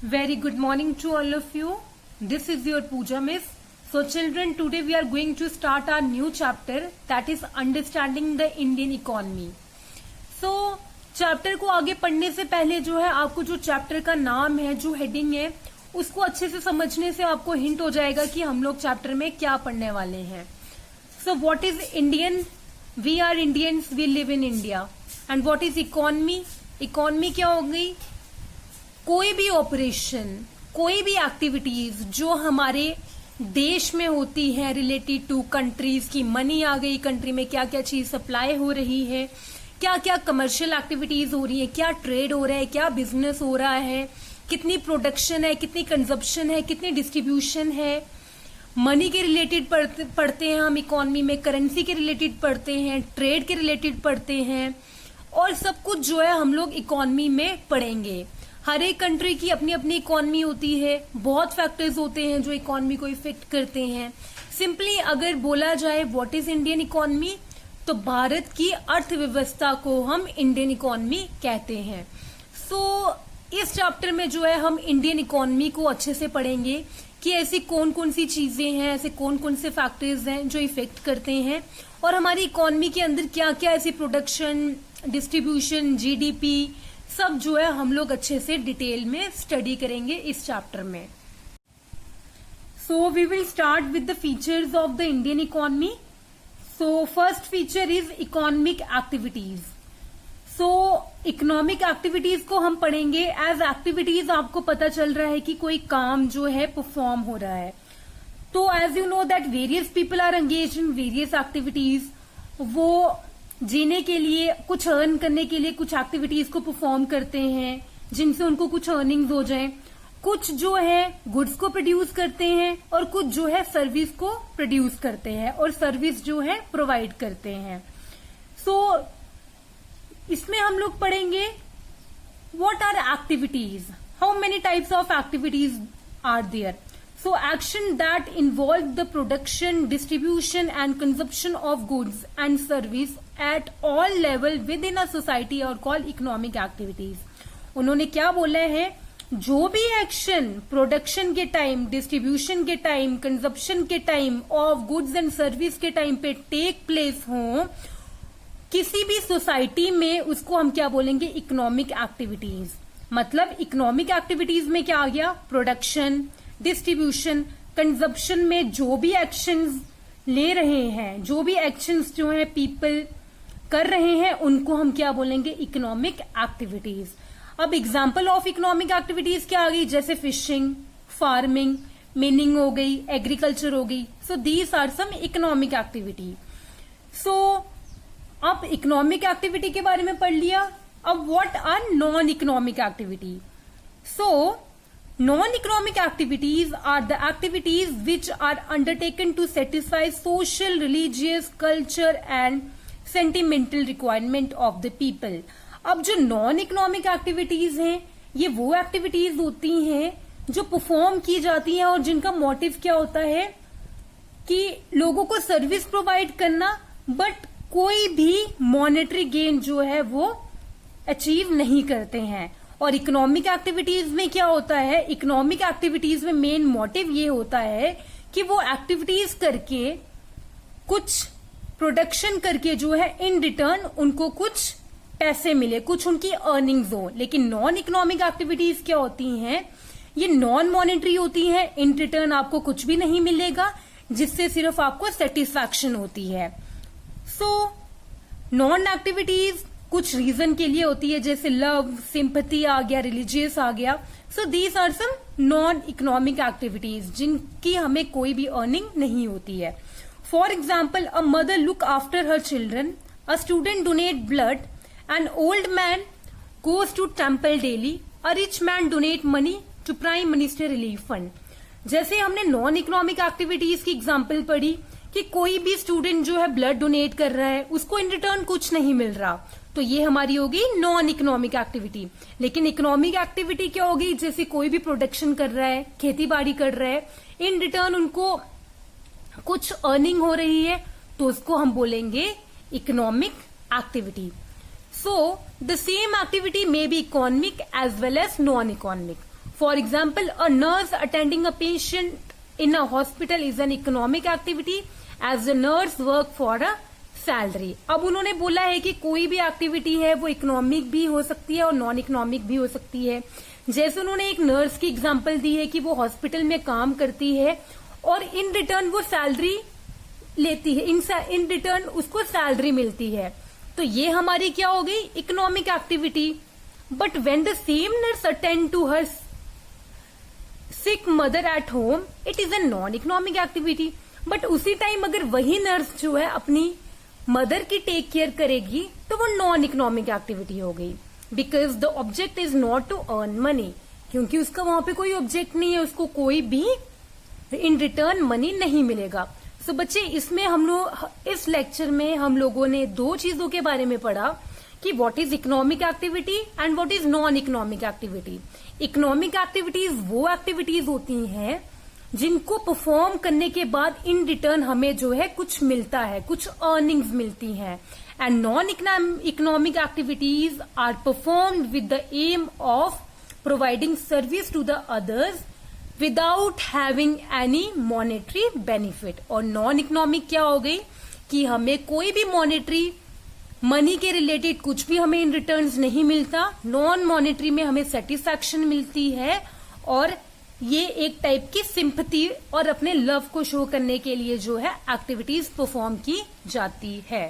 Very good morning to all of you. This is your Pooja Miss. So children, today we are going to start our new chapter, that is understanding the Indian economy. So chapter को आगे पढ़ने से पहले जो है आपको जो chapter का नाम है, जो हेडिंग है, उसको अच्छे से समझने से आपको हिंट हो जाएगा कि हम लोग चैप्टर में क्या पढ़ने वाले हैं. So what is Indian? We are Indians, we live in India. And what is economy? Economy क्या हो गई? कोई भी ऑपरेशन, कोई भी एक्टिविटीज जो हमारे देश में होती है रिलेटेड टू कंट्रीज की. मनी आ गई, कंट्री में क्या क्या चीज सप्लाई हो रही है, क्या क्या कमर्शियल एक्टिविटीज हो रही है, क्या ट्रेड हो रहा है, क्या बिजनेस हो रहा है, कितनी प्रोडक्शन है, कितनी कंजप्शन है, कितनी डिस्ट्रीब्यूशन है. मनी के रिलेटेड पढ़ते हैं हम इकोनॉमी में, करेंसी के रिलेटेड पढ़ते हैं, ट्रेड के रिलेटेड पढ़ते हैं, और सब कुछ जो है हम लोग इकोनॉमी में पढ़ेंगे. हर एक कंट्री की अपनी अपनी इकोनॉमी होती है. बहुत फैक्टर्स होते हैं जो इकोनॉमी को इफेक्ट करते हैं. सिंपली अगर बोला जाए व्हाट इज इंडियन इकोनॉमी, तो भारत की अर्थव्यवस्था को हम इंडियन इकोनॉमी कहते हैं. सो इस चैप्टर में जो है हम इंडियन इकोनॉमी को अच्छे से पढ़ेंगे कि ऐसी कौन कौन सी चीजें हैं, ऐसे कौन कौन से फैक्टर्स हैं जो इफेक्ट करते हैं, और हमारी इकोनॉमी के अंदर क्या क्या ऐसी प्रोडक्शन, डिस्ट्रीब्यूशन, जीडीपी, सब जो है हम लोग अच्छे से डिटेल में स्टडी करेंगे इस चैप्टर में. So we will start with the features of the Indian economy. So first feature is economic activities. So economic activities को हम पढ़ेंगे एज एक्टिविटीज. आपको पता चल रहा है कि कोई काम जो है परफॉर्म हो रहा है. तो as you know that various people are engage in various activities. वो जीने के लिए, कुछ अर्न करने के लिए कुछ एक्टिविटीज को परफॉर्म करते हैं जिनसे उनको कुछ अर्निंग्स हो जाए. कुछ जो है गुड्स को प्रोड्यूस करते हैं और कुछ जो है सर्विस को प्रोड्यूस करते हैं और सर्विस जो है प्रोवाइड करते हैं. सो इसमें हम लोग पढ़ेंगे what are activities, how many types of activities are there. So action that involve the production, distribution and consumption of goods and service at all level within a society are called economic activities. उन्होंने क्या बोला है? जो भी action production के time, distribution के time, consumption के time of goods and service के टाइम पे टेक प्लेस हो किसी भी सोसाइटी में, उसको हम क्या बोलेंगे? Economic activities. मतलब इकोनॉमिक एक्टिविटीज में क्या आ गया? प्रोडक्शन, डिस्ट्रीब्यूशन, कंजप्शन में जो भी एक्शंस ले रहे हैं, जो भी एक्शंस जो है पीपल कर रहे हैं, उनको हम क्या बोलेंगे? Economic activities. अब एग्जांपल ऑफ इकोनॉमिक एक्टिविटीज क्या आ गई? जैसे फिशिंग, फार्मिंग, मिनिंग हो गई, एग्रीकल्चर हो गई. So these are some economic activity. So अब इकोनॉमिक एक्टिविटी के बारे में पढ़ लिया. अब what are non economic activity? So non-economic activities are the activities which are undertaken to satisfy social, religious, culture and sentimental requirement of the people. अब जो non-economic activities हैं, ये वो activities होती हैं जो परफॉर्म की जाती हैं और जिनका मोटिव क्या होता है कि लोगों को सर्विस प्रोवाइड करना, बट कोई भी मॉनेटरी गेन जो है वो अचीव नहीं करते हैं. और इकोनॉमिक एक्टिविटीज में क्या होता है? इकोनॉमिक एक्टिविटीज में मेन मोटिव ये होता है कि वो एक्टिविटीज करके, कुछ प्रोडक्शन करके जो है इन रिटर्न उनको कुछ पैसे मिले, कुछ उनकी अर्निंग्स हो. लेकिन नॉन इकोनॉमिक एक्टिविटीज क्या होती हैं? ये नॉन मॉनेटरी होती हैं. इन रिटर्न आपको कुछ भी नहीं मिलेगा, जिससे सिर्फ आपको सेटिस्फैक्शन होती है. सो नॉन एक्टिविटीज कुछ रीजन के लिए होती है, जैसे लव, सिंपैथी आ गया, रिलीजियस आ गया. So these are some non economic activities जिनकी हमें कोई भी अर्निंग नहीं होती है. For example, a mother look after her children, a student donate blood, an old man goes to temple daily, a rich man donate money to prime minister relief fund. जैसे हमने non economic activities की example पढ़ी कि कोई भी student जो है blood donate कर रहा है, उसको इन रिटर्न कुछ नहीं मिल रहा, तो ये हमारी होगी नॉन इकोनॉमिक एक्टिविटी. लेकिन इकोनॉमिक एक्टिविटी क्या होगी? जैसे कोई भी प्रोडक्शन कर रहा है, खेती बाड़ी कर रहा है, इन रिटर्न उनको कुछ अर्निंग हो रही है, तो उसको हम बोलेंगे economic activity. So the same activity may be economic as well as non economic. For example, a nurse attending a patient in a hospital is an economic activity as the nurse work for a salary. अब उन्होंने बोला है कि कोई भी activity है वो economic भी हो सकती है और नॉन इकोनॉमिक भी हो सकती है। जैसे उन्होंने एक नर्स की एग्जांपल दी है कि वो हॉस्पिटल में काम करती है और इन रिटर्न वो सैलरी लेती है, इन रिटर्न उसको सैलरी मिलती है, तो ये हमारी क्या हो गई, economic activity. But when the same nurse attend to her sick mother at home, it is a non economic activity. But उसी टाइम अगर वही नर्स जो है अपनी मदर की टेक केयर करेगी तो वो नॉन इकोनॉमिक एक्टिविटी हो गई, because the object is not to earn money, क्योंकि उसका वहां पे कोई ऑब्जेक्ट नहीं है, उसको कोई भी इन रिटर्न मनी नहीं मिलेगा। सो बच्चे, इसमें हम लोग इस लेक्चर में हम लोगों ने दो चीजों के बारे में पढ़ा कि what is economic activity and what is non economic activity. Economic activities वो एक्टिविटीज होती हैं जिनको परफॉर्म करने के बाद इन रिटर्न हमें जो है कुछ मिलता है, कुछ अर्निंग्स मिलती हैं। And non economic activities are performed with the aim of providing service to the others without having any monetary benefit. और नॉन इकोनॉमिक क्या हो गई कि हमें कोई भी मॉनेटरी मनी के रिलेटेड कुछ भी हमें इन रिटर्न्स नहीं मिलता, नॉन मॉनेटरी में हमें सेटिस्फैक्शन मिलती है और ये एक टाइप की सिंपैथी और अपने लव को शो करने के लिए जो है एक्टिविटीज परफॉर्म की जाती है।